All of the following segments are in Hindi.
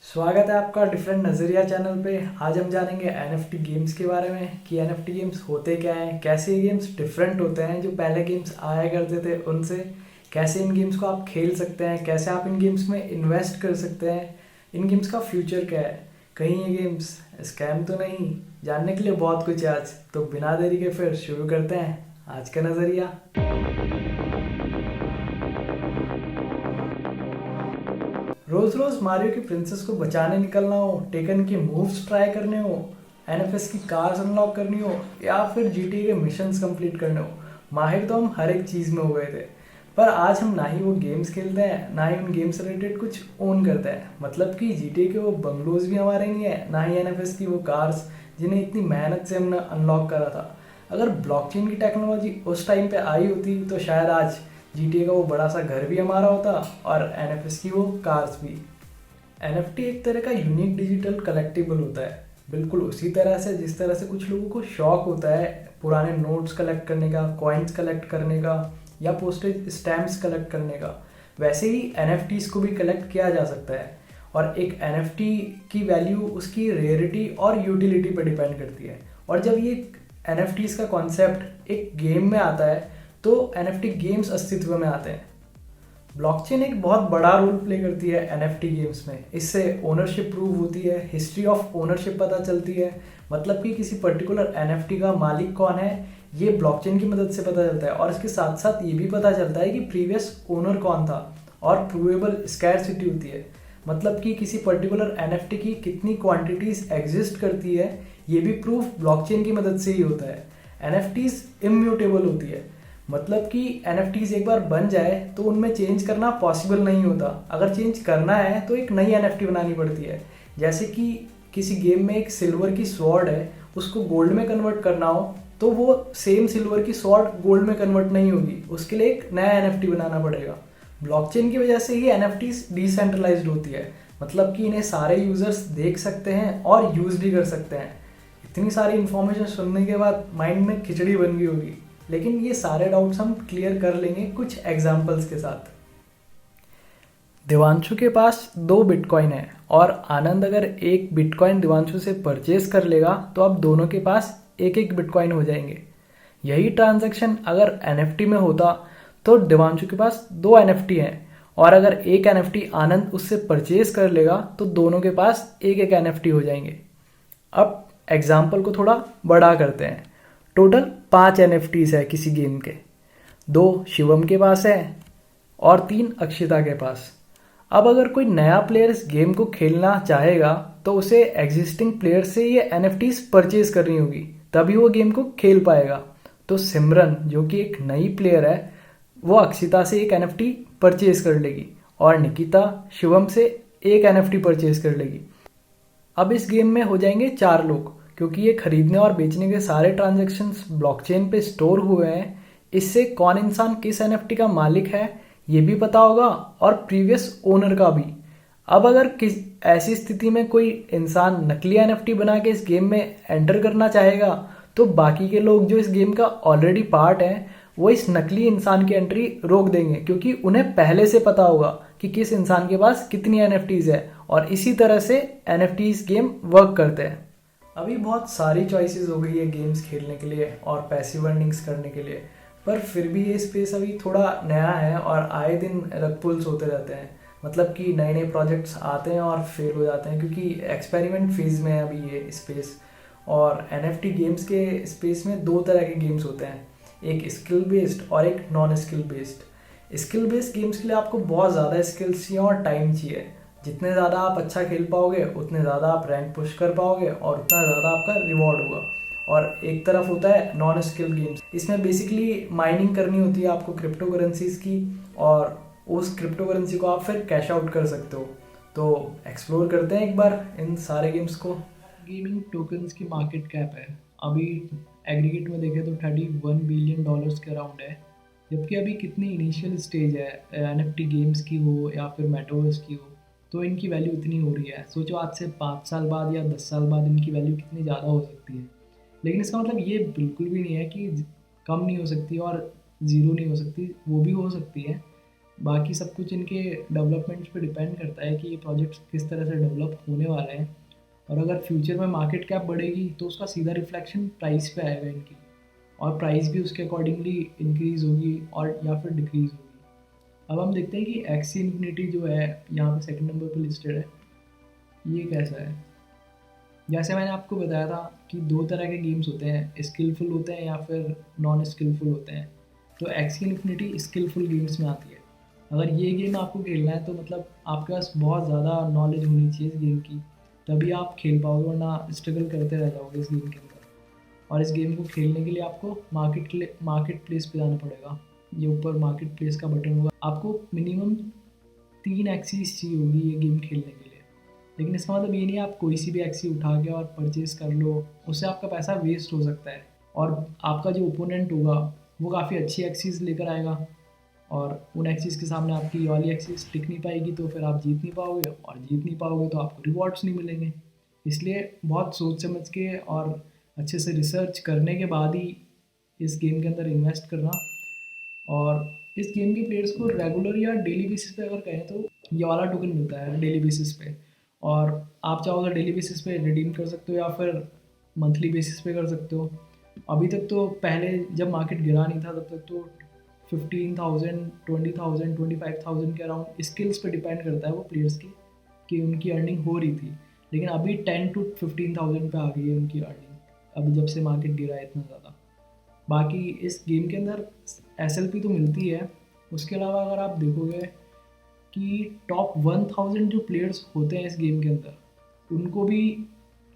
स्वागत है आपका डिफरेंट नज़रिया चैनल पे। आज हम जानेंगे एनएफटी गेम्स के बारे में कि एनएफटी गेम्स होते क्या हैं, कैसे ये गेम्स डिफरेंट होते हैं जो पहले गेम्स आया करते थे उनसे, कैसे इन गेम्स को आप खेल सकते हैं, कैसे आप इन गेम्स में इन्वेस्ट कर सकते हैं, इन गेम्स का फ्यूचर क्या है, कहीं ये गेम्स स्कैम तो नहीं। जानने के लिए बहुत कुछ है आज, तो बिना देरी के फिर शुरू करते हैं आज का नज़रिया। रोज रोज मारियो की प्रिंसेस को बचाने निकलना हो, टेकन के मूव्स ट्राई करने हो, एनएफएस की कार्स अनलॉक करनी हो या फिर जीटीए के मिशंस कंप्लीट करने हो, माहिर तो हम हर एक चीज़ में हो गए थे। पर आज हम ना ही वो गेम्स खेलते हैं, ना ही उन गेम्स से रिलेटेड कुछ ओन करते हैं। मतलब कि जीटीए के वो बंगलोज भी हमारे नहीं है, ना ही एनएफएस की वो कार्स जिन्हें इतनी मेहनत से हमने अनलॉक करा था। अगर ब्लॉकचेन की टेक्नोलॉजी उस टाइम पे आई होती तो शायद आज जीटीए का वो बड़ा सा घर भी हमारा होता और एनएफएस की वो कार्स भी। एनएफटी एक तरह का यूनिक डिजिटल कलेक्टिबल होता है, बिल्कुल उसी तरह से जिस तरह से कुछ लोगों को शौक होता है पुराने नोट्स कलेक्ट करने का, कॉइन्स कलेक्ट करने का या पोस्टेज स्टैम्प्स कलेक्ट करने का, वैसे ही एनएफटीज को भी कलेक्ट किया जा सकता है। और एक एनएफटी की वैल्यू उसकी रेयरिटी और यूटिलिटी पर डिपेंड करती है। और जब ये एनएफटीज का कॉन्सेप्ट एक गेम में आता है तो एनएफटी गेम्स अस्तित्व में आते हैं। ब्लॉकचेन एक बहुत बड़ा रोल प्ले करती है एनएफटी गेम्स में। इससे ओनरशिप प्रूव होती है, हिस्ट्री ऑफ ओनरशिप पता चलती है। मतलब कि किसी पर्टिकुलर एनएफटी का मालिक कौन है ये ब्लॉकचेन की मदद से पता चलता है। और इसके साथ साथ ये भी पता चलता है कि प्रीवियस ओनर कौन था। और प्रूवेबल स्कैरसिटी होती है, मतलब कि किसी पर्टिकुलर एनएफटी की कितनी क्वांटिटीज एग्जिस्ट करती है ये भी प्रूफ ब्लॉकचेन की मदद से ही होता है। एनएफटीज इम्यूटेबल होती है, मतलब कि एनएफटीज एक बार बन जाए तो उनमें चेंज करना पॉसिबल नहीं होता। अगर चेंज करना है तो एक नई एनएफटी बनानी पड़ती है। जैसे कि किसी गेम में एक सिल्वर की स्वॉर्ड है, उसको गोल्ड में कन्वर्ट करना हो तो वो सेम सिल्वर की स्वॉर्ड गोल्ड में कन्वर्ट नहीं होगी, उसके लिए एक नया एनएफटी बनाना पड़ेगा। ब्लॉकचेन की वजह से ही एनएफटीज डिसेंट्रलाइज्ड होती है, मतलब कि इन्हें सारे यूजर्स देख सकते हैं और यूज भी कर सकते हैं। इतनी सारी इन्फॉर्मेशन सुनने के बाद माइंड में खिचड़ी बन गई होगी, लेकिन ये सारे डाउट्स हम क्लियर कर लेंगे कुछ एग्जाम्पल्स के साथ। दिवांशु के पास 2 बिटकॉइन है और आनंद अगर एक बिटकॉइन दिवांशु से परचेज कर लेगा तो अब दोनों के पास एक एक बिटकॉइन हो जाएंगे। यही ट्रांजैक्शन अगर एनएफटी में होता तो दिवांशु के पास 2 एनएफटी हैं और अगर एक एनएफटी आनंद उससे परचेज कर लेगा तो दोनों के पास एक एक एनएफटी हो जाएंगे। अब एग्जाम्पल को थोड़ा बड़ा करते हैं। टोटल 5 एनएफटीज है किसी गेम के, 2 शिवम के पास है और 3 अक्षिता के पास। अब अगर कोई नया प्लेयर इस गेम को खेलना चाहेगा तो उसे एग्जिस्टिंग प्लेयर से ये एनएफटीज परचेज करनी होगी, तभी वो गेम को खेल पाएगा। तो सिमरन जो कि एक नई प्लेयर है वो अक्षिता से एक एनएफटी परचेज कर लेगी और निकिता शिवम से एक एनएफटी परचेज कर लेगी। अब इस गेम में हो जाएंगे 4 लोग, क्योंकि ये खरीदने और बेचने के सारे ट्रांजैक्शंस ब्लॉकचेन पे स्टोर हुए हैं। इससे कौन इंसान किस एनएफटी का मालिक है ये भी पता होगा और प्रीवियस ओनर का भी। अब अगर किस ऐसी स्थिति में कोई इंसान नकली एनएफटी बना के इस गेम में एंटर करना चाहेगा तो बाकी के लोग जो इस गेम का ऑलरेडी पार्ट है वो इस नकली इंसान की एंट्री रोक देंगे, क्योंकि उन्हें पहले से पता होगा कि किस इंसान के पास कितनी एनएफटीज है। और इसी तरह से एनएफटीज गेम वर्क करते हैं। अभी बहुत सारी चॉइसेस हो गई है गेम्स खेलने के लिए और पैसिव अर्निंग्स करने के लिए, पर फिर भी ये स्पेस अभी थोड़ा नया है और आए दिन रग पुल्स होते रहते हैं। मतलब कि नए नए प्रोजेक्ट्स आते हैं और फेल हो जाते हैं, क्योंकि एक्सपेरिमेंट फेज में है अभी ये स्पेस। और एनएफटी गेम्स के स्पेस में 2 तरह के गेम्स होते हैं, एक स्किल बेस्ड और एक non skill based. Skill based games के लिए आपको बहुत ज़्यादा स्किल्स चाहिए और टाइम चाहिए। जितने ज़्यादा आप अच्छा खेल पाओगे उतने ज़्यादा आप रैंक पुश कर पाओगे और उतना ज़्यादा आपका रिवॉर्ड होगा। और एक तरफ होता है नॉन स्किल गेम्स, इसमें बेसिकली माइनिंग करनी होती है आपको क्रिप्टो करेंसीज की, और उस क्रिप्टो करेंसी को आप फिर कैश आउट कर सकते हो। तो एक्सप्लोर करते हैं एक बार इन सारे गेम्स को। गेमिंग टोकन्स की मार्केट कैप है अभी एग्रीगेट में देखें तो $31 बिलियन के अराउंड है। जबकि अभी कितनी इनिशियल स्टेज है एनएफटी गेम्स की हो या फिर मेटावर्स की हो, तो इनकी वैल्यू इतनी हो रही है। सोचो आज से 5 साल बाद या 10 साल बाद इनकी वैल्यू कितनी ज़्यादा हो सकती है। लेकिन इसका मतलब ये बिल्कुल भी नहीं है कि कम नहीं हो सकती और ज़ीरो नहीं हो सकती, वो भी हो सकती है। बाकी सब कुछ इनके डेवलपमेंट्स पे डिपेंड करता है कि ये प्रोजेक्ट्स किस तरह से डेवलप होने वाले हैं। और अगर फ्यूचर में मार्केट कैप बढ़ेगी तो उसका सीधा रिफ्लेक्शन प्राइस पे आएगा इनकी, और प्राइस भी उसके अकॉर्डिंगली इंक्रीज़ होगी और या फिर डिक्रीज़ होगी। अब हम देखते हैं कि एक्सी इन्फिनिटी जो है यहाँ पे सेकंड नंबर पे लिस्टेड है, ये कैसा है। जैसे मैंने आपको बताया था कि दो तरह के गेम्स होते हैं, स्किलफुल होते हैं या फिर नॉन स्किलफुल होते हैं। तो एक्सी इन्फिनिटी स्किलफुल गेम्स में आती है। अगर ये गेम आपको खेलना है तो मतलब आपके पास बहुत ज़्यादा नॉलेज होनी चाहिए इस गेम की, तभी आप खेल पाओगे, वरना स्ट्रगल करते रह जाओगे इस गेम के अंदर। और इस गेम को खेलने के लिए आपको मार्केट प्लेस पे जाना पड़ेगा। ये ऊपर मार्केट प्लेस का बटन होगा, आपको मिनिमम 3 एक्सीस चाहिए होगी ये गेम खेलने के लिए। लेकिन इसका मतलब ये नहीं है आप कोई सी भी एक्सी उठा के और परचेज कर लो, उससे आपका पैसा वेस्ट हो सकता है। और आपका जो ओपोनेंट होगा वो काफ़ी अच्छी एक्सीस लेकर आएगा, और उन एक्सीस के सामने आपकी ये वाली एक्सीस टिक नहीं पाएगी, तो फिर आप जीत नहीं पाओगे, और जीत नहीं पाओगे तो आपको रिवॉर्ड्स नहीं मिलेंगे। इसलिए बहुत सोच समझ के और अच्छे से रिसर्च करने के बाद ही इस गेम के अंदर इन्वेस्ट करना। और इस गेम के प्लेयर्स को रेगुलर या डेली बेसिस पे अगर कहें तो ये वाला टोकन मिलता है डेली बेसिस पे। और आप चाहो तो डेली बेसिस पे रिडीम कर सकते हो या फिर मंथली बेसिस पे कर सकते हो। अभी तक तो पहले जब मार्केट गिरा नहीं था तब तक तो 15,000 20,000 25,000 के अराउंड स्किल्स पे डिपेंड करता है वो प्लेयर्स की कि उनकी अर्निंग हो रही थी। लेकिन अभी 10 to 15,000 पे आ गई है उनकी अर्निंग, अभी जब से मार्केट गिरा है इतना ज़्यादा। बाकी इस गेम के अंदर एसएलपी तो मिलती है, उसके अलावा अगर आप देखोगे कि टॉप 1000 जो प्लेयर्स होते हैं इस गेम के अंदर उनको भी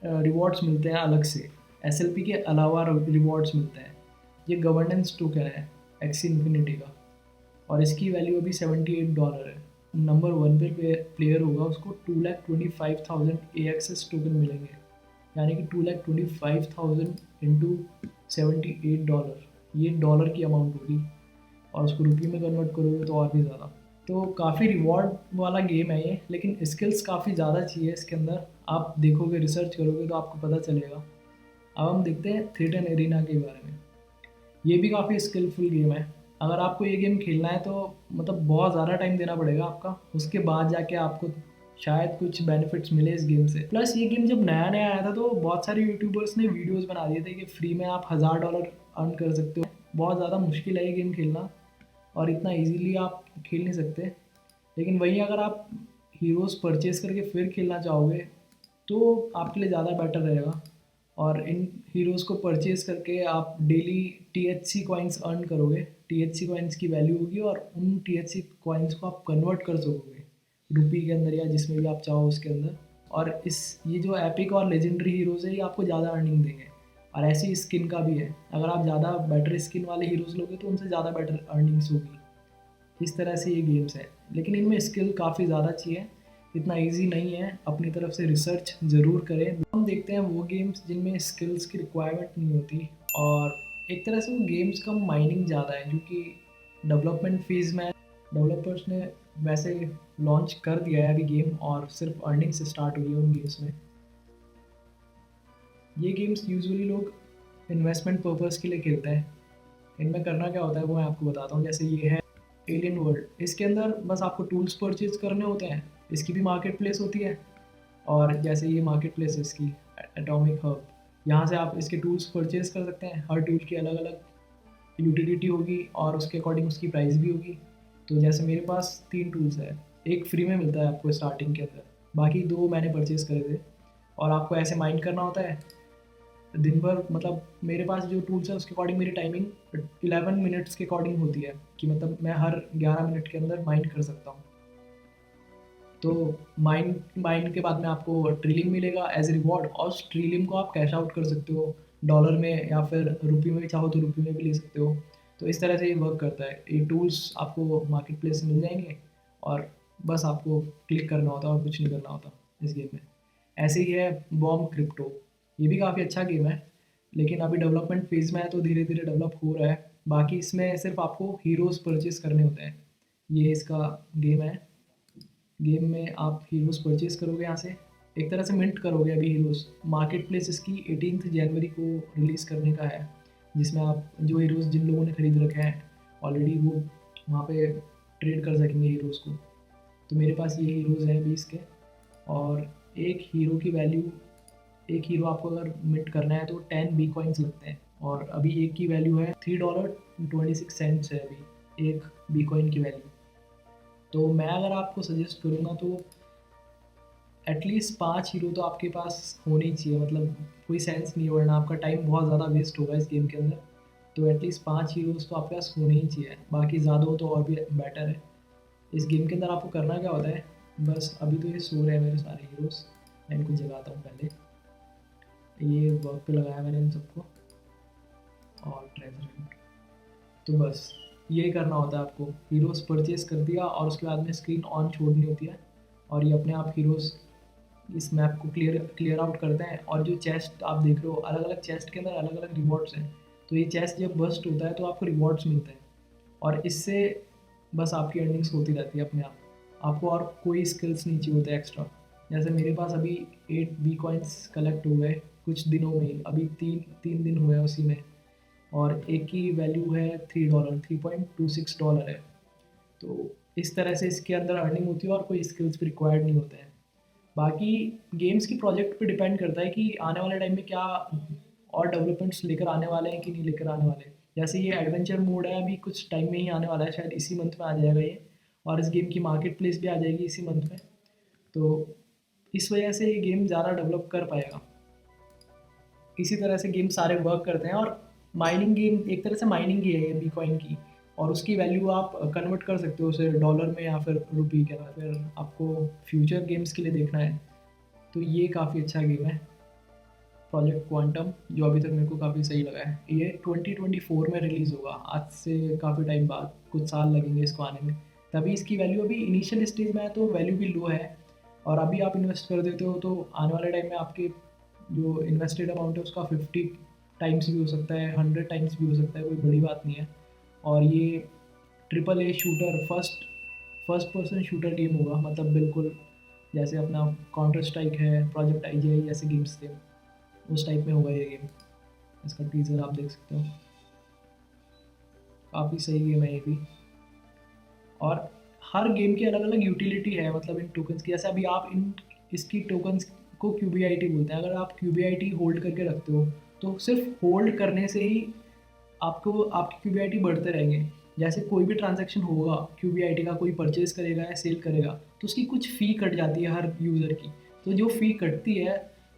रिवॉर्ड्स मिलते हैं अलग से, एसएलपी के अलावा रिवॉर्ड्स मिलते हैं। ये गवर्नेंस टोकन है एक्सी इन्फिनिटी का, और इसकी वैल्यू अभी $78 है। नंबर 1 पे प्लेयर होगा उसको 2,25,000 AXS टोकन मिलेंगे, यानी कि 2,25,000 इंटू $78, ये डॉलर की अमाउंट होगी, और उसको रुपये में कन्वर्ट करोगे तो और भी ज़्यादा। तो काफ़ी रिवॉर्ड वाला गेम है ये, लेकिन स्किल्स काफ़ी ज़्यादा चाहिए इसके अंदर। आप देखोगे, रिसर्च करोगे तो आपको पता चलेगा। अब हम देखते हैं थिएटर एरिना के बारे में। ये भी काफ़ी स्किलफुल गेम है। अगर आपको ये गेम खेलना है तो मतलब बहुत ज़्यादा टाइम देना पड़ेगा आपका, उसके बाद जाके आपको शायद कुछ बेनिफिट्स मिले इस गेम से। प्लस ये गेम जब नया नया आया था तो बहुत सारे यूट्यूबर्स ने वीडियोस बना दिए थे कि फ्री में आप $1000 अर्न कर सकते हो। बहुत ज़्यादा मुश्किल है ये गेम खेलना, और इतना इजीली आप खेल नहीं सकते। लेकिन वहीं अगर आप हीरोज़ परचेज़ करके फिर खेलना चाहोगे तो आपके लिए ज़्यादा बेटर रहेगा। और इन हीरोज़ को परचेज़ करके आप डेली THC कॉइन्स अर्न करोगे। THC कॉइन्स की वैल्यू होगी, और उन THC कॉइन्स को आप कन्वर्ट कर सकोगे रुपी के अंदर या जिसमें भी आप चाहो उसके अंदर। और ये जो एपिक और लेजेंडरी हीरोज़ है ये आपको ज़्यादा अर्निंग देंगे। और ऐसी स्किन का भी है, अगर आप ज़्यादा बेटर स्किन वाले हीरोज़ लोगे तो उनसे ज़्यादा बेटर अर्निंग्स होगी। इस तरह से ये गेम्स हैं, लेकिन इनमें स्किल काफ़ी ज़्यादा चाहिए, इतना इजी नहीं है। अपनी तरफ से रिसर्च ज़रूर करें। हम देखते हैं वो गेम्स जिनमें स्किल्स की रिक्वायरमेंट नहीं होती, और एक तरह से वो गेम्स का माइनिंग ज़्यादा है क्योंकि डेवलपमेंट फेज़ में डेवलपर्स ने वैसे लॉन्च कर दिया है अभी गेम, और सिर्फ अर्निंग से स्टार्ट हुई है उन गेम्स में। ये गेम्स यूजुअली लोग इन्वेस्टमेंट पर्पज़ के लिए खेलते हैं। इनमें करना क्या होता है वो मैं आपको बताता हूँ। जैसे ये है एलियन वर्ल्ड, इसके अंदर बस आपको टूल्स परचेज करने होते हैं। इसकी भी मार्केट प्लेस होती है, और जैसे ये मार्केट प्लेस है इसकी एटॉमिक हब, यहाँ से आप इसके टूल्स परचेज कर सकते हैं। हर टूल की अलग अलग यूटिलिटी होगी और उसके अकॉर्डिंग उसकी प्राइस भी होगी। तो जैसे मेरे पास 3 टूल्स है, एक फ्री में मिलता है आपको स्टार्टिंग के अंदर, बाकी 2 मैंने परचेज़ करे थे। और आपको ऐसे माइंड करना होता है दिन भर। मतलब मेरे पास जो टूल्स है उसके अकॉर्डिंग मेरी टाइमिंग 11 मिनट्स के अकॉर्डिंग होती है, कि मतलब मैं हर 11 मिनट के अंदर माइंड कर सकता हूँ। तो माइंड माइंड के बाद में आपको ट्रिलिंग मिलेगा एज रिवॉर्ड, और उस ट्रिलिंग को आप कैश आउट कर सकते हो डॉलर में, या फिर रुपये में भी चाहो तो रुपये में भी ले सकते हो। तो इस तरह से ये वर्क करता है। ये टूल्स आपको मार्केट प्लेस से मिल जाएंगे, और बस आपको क्लिक करना होता है और कुछ नहीं करना होता इस गेम में। ऐसे ही है बॉम्ब क्रिप्टो, ये भी काफ़ी अच्छा गेम है, लेकिन अभी डेवलपमेंट फेज़ में है तो धीरे धीरे डेवलप हो रहा है। बाकी इसमें सिर्फ आपको हीरोज़ परचेज करने होते हैं। ये इसका गेम है। गेम में आप हीरोज़ परचेज़ करोगे यहाँ से, एक तरह से मिंट करोगे अभी हीरोज़। मार्केट प्लेस इसकी 18 जनवरी को रिलीज़ करने का है, जिसमें आप जो हीरोज़ जिन लोगों ने खरीद रखे हैं ऑलरेडी वो वहाँ पे ट्रेड कर सकेंगे हीरोज़ को। तो मेरे पास ये हीरोज़ हैं 20 के, और एक हीरो की वैल्यू, एक हीरो आपको अगर मिंट करना है तो 10 बी कॉइन्स लगते हैं, और अभी एक की वैल्यू है $3.26 है अभी एक बी कॉइन की वैल्यू। तो मैं अगर आपको सजेस्ट करूँगा तो एटलीस्ट 5 हीरो तो आपके पास होने ही चाहिए, मतलब कोई सेंस नहीं है, वरना आपका टाइम बहुत ज़्यादा वेस्ट होगा इस गेम के अंदर। तो एटलीस्ट 5 हीरोज़ तो आपके पास होने ही चाहिए, बाकी ज़्यादा हो तो और भी बेटर है। इस गेम के अंदर आपको करना क्या होता है, बस अभी तो ये सो रहे हैं मेरे सारे हीरोज़, मैं इनको जगाता हूँ पहले। ये वर्क पे लगाया मैंने इन सबको, और ट्रेजर। तो बस यही करना होता है आपको, हीरोज़ परचेज़ कर दिया और उसके बाद में स्क्रीन ऑन छोड़नी होती है, और ये अपने आप हीरोज़ इस मैप को क्लियर आउट करते हैं। और जो चेस्ट आप देख रहे हो, अलग अलग चेस्ट के अंदर अलग अलग रिवॉर्ड्स हैं। तो ये चेस्ट जब बस्ट होता है तो आपको रिवॉर्ड्स मिलते हैं, और इससे बस आपकी अर्निंग्स होती रहती है अपने आप। आपको और कोई स्किल्स नहीं चाहिए होते एक्स्ट्रा। जैसे मेरे पास अभी 8 बी कॉइन्स कलेक्ट हुए कुछ दिनों में ही, अभी तीन दिन हुए हैं उसी में, और एक की वैल्यू है $3.26 है। तो इस तरह से इसके अंदर अर्निंग होती है और कोई स्किल्स भी रिक्वायर्ड नहीं होते हैं। बाकी गेम्स की प्रोजेक्ट पे डिपेंड करता है कि आने वाले टाइम में क्या और डेवलपमेंट्स लेकर आने वाले हैं कि नहीं लेकर आने वाले। जैसे ये एडवेंचर मोड है, अभी कुछ टाइम में ही आने वाला है, शायद इसी मंथ में आ जाएगा ये, और इस गेम की मार्केट प्लेस भी आ जाएगी इसी मंथ में। तो इस वजह से ये गेम ज़्यादा डेवलप कर पाएगा। इसी तरह से गेम सारे वर्क करते हैं, और माइनिंग गेम एक तरह से माइनिंग ही है ये बिटकॉइन की, और उसकी वैल्यू आप कन्वर्ट कर सकते हो उसे डॉलर में या फिर रुपी के, अगर आपको फ्यूचर गेम्स के लिए देखना है तो ये काफ़ी अच्छा गेम है प्रोजेक्ट क्वांटम, जो अभी तक मेरे को काफ़ी सही लगा है। ये 2024 में रिलीज़ होगा, आज से काफ़ी टाइम बाद, कुछ साल लगेंगे इसको आने में। तभी इसकी वैल्यू अभी इनिशियल स्टेज में है तो वैल्यू भी लो है, और अभी आप इन्वेस्ट कर देते हो तो आने वाले टाइम में आपके जो इन्वेस्टेड अमाउंट है उसका 50 टाइम्स भी हो सकता है, 100 टाइम्स भी हो सकता है, कोई बड़ी बात नहीं है। और ये triple A shooter, first person shooter game होगा, मतलब बिल्कुल जैसे अपना काउंटर स्ट्राइक है, प्रोजेक्ट IGI जैसे गेम्स थे उस टाइप में होगा ये गेम। इसका टीजर आप देख सकते हो, काफ़ी सही गेम है ये भी। और हर गेम की अलग अलग यूटिलिटी है, मतलब इन टोकन्स की। जैसे अभी आप इन इसकी टोकन्स को QBIT बोलते हैं। अगर आप QBIT होल्ड करके रखते हो तो सिर्फ होल्ड करने से ही आपको आपकी QBIT बढ़ते रहेंगे। जैसे कोई भी ट्रांजैक्शन होगा QBIT का, कोई परचेज़ करेगा या सेल करेगा तो उसकी कुछ फ़ी कट जाती है हर यूज़र की। तो जो फ़ी कटती है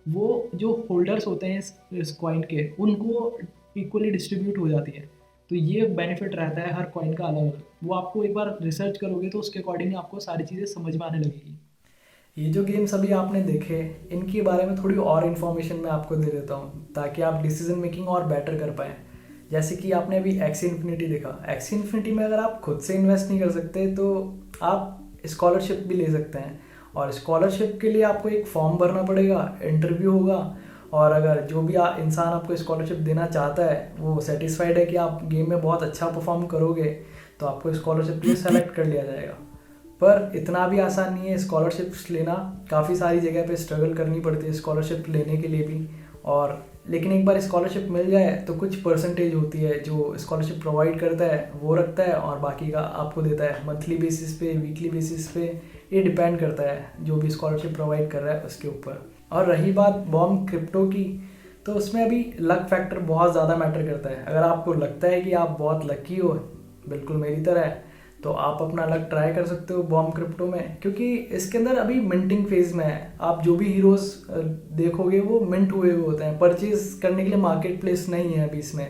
वो जो होल्डर्स होते हैं इस कॉइन के, उनको इक्वली डिस्ट्रीब्यूट हो जाती है। तो ये बेनिफिट रहता है हर कॉइन का अलग अलग। वो आपको एक बार रिसर्च करोगे तो उसके अकॉर्डिंग आपको सारी चीज़ें समझ में आने लगेगी। ये जो गेम्स अभी आपने देखे, इनके बारे में थोड़ी और इन्फॉर्मेशन मैं आपको दे देता हूँ ताकि आप डिसीजन मेकिंग और बेटर कर पाएँ। जैसे कि आपने अभी एक्सी इन्फिनिटी देखा, एक्सी इन्फिनिटी में अगर आप खुद से इन्वेस्ट नहीं कर सकते तो आप स्कॉलरशिप भी ले सकते हैं, और स्कॉलरशिप के लिए आपको एक फॉर्म भरना पड़ेगा, इंटरव्यू होगा, और अगर जो भी इंसान आपको स्कॉलरशिप देना चाहता है वो सेटिस्फाइड है कि आप गेम में बहुत अच्छा परफॉर्म करोगे तो आपको स्कॉलरशिप के लिए सेलेक्ट कर लिया जाएगा। पर इतना भी आसान नहीं है स्कॉलरशिप्स लेना, काफ़ी सारी जगह पे स्ट्रगल करनी पड़ती है स्कॉलरशिप लेने के लिए भी। और लेकिन एक बार स्कॉलरशिप मिल जाए तो कुछ परसेंटेज होती है जो स्कॉलरशिप प्रोवाइड करता है वो रखता है, और बाकी का आपको देता है मंथली बेसिस पे, वीकली बेसिस पे, ये डिपेंड करता है जो भी स्कॉलरशिप प्रोवाइड कर रहा है उसके ऊपर। और रही बात बॉम्ब क्रिप्टो की, तो उसमें अभी लक फैक्टर बहुत ज़्यादा मैटर करता है। अगर आपको लगता है कि आप बहुत लकी हो, बिल्कुल मेरी तरह, तो आप अपना लक ट्राई कर सकते हो बॉम्ब क्रिप्टो में, क्योंकि इसके अंदर अभी मिंटिंग फेज में है। आप जो भी हीरोज़ देखोगे वो मिंट हुए हुए होते हैं, परचेज करने के लिए मार्केट प्लेस नहीं है अभी इसमें।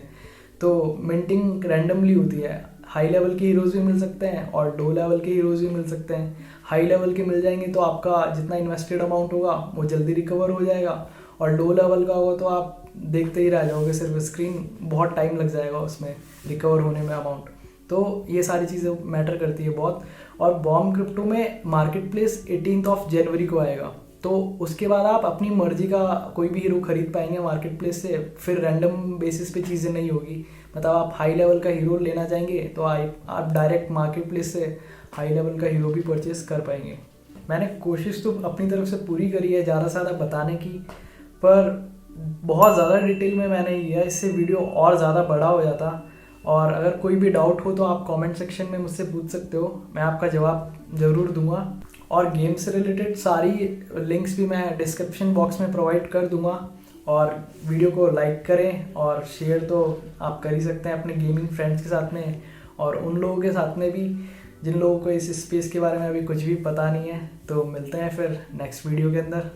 तो मिंटिंग रैंडमली होती है, हाई लेवल के हीरोज़ भी मिल सकते हैं और लो लेवल के हीरोज़ भी मिल सकते हैं। हाई लेवल के मिल जाएंगे तो आपका जितना इन्वेस्टेड अमाउंट होगा वो जल्दी रिकवर हो जाएगा, और लो लेवल का होगा तो आप देखते ही रह जाओगे, सिर्फ स्क्रीन बहुत टाइम लग जाएगा उसमें रिकवर होने में अमाउंट। तो ये सारी चीज़ें मैटर करती है बहुत। और बॉम्ब क्रिप्टो में मार्केट प्लेस 18 जनवरी को आएगा, तो उसके बाद आप अपनी मर्जी का कोई भी हीरो खरीद पाएंगे मार्केट प्लेस से। फिर रैंडम बेसिस पे चीज़ें नहीं होगी, मतलब आप हाई लेवल का हीरो लेना चाहेंगे तो आप डायरेक्ट मार्केट प्लेस से हाई लेवल का हीरो भी परचेस कर पाएंगे। मैंने कोशिश तो अपनी तरफ से पूरी करी है ज़्यादा से ज़्यादा बताने की, पर बहुत ज़्यादा डिटेल में मैंने किया, इससे वीडियो और ज़्यादा बड़ा हो जाता। और अगर कोई भी डाउट हो तो आप कमेंट सेक्शन में मुझसे पूछ सकते हो, मैं आपका जवाब ज़रूर दूंगा। और गेम से रिलेटेड सारी लिंक्स भी मैं डिस्क्रिप्शन बॉक्स में प्रोवाइड कर दूंगा। और वीडियो को लाइक करें और शेयर तो आप कर ही सकते हैं अपने गेमिंग फ्रेंड्स के साथ में और उन लोगों के साथ में भी जिन लोगों को इस स्पेस के बारे में अभी कुछ भी पता नहीं है। तो मिलते हैं फिर नेक्स्ट वीडियो के अंदर।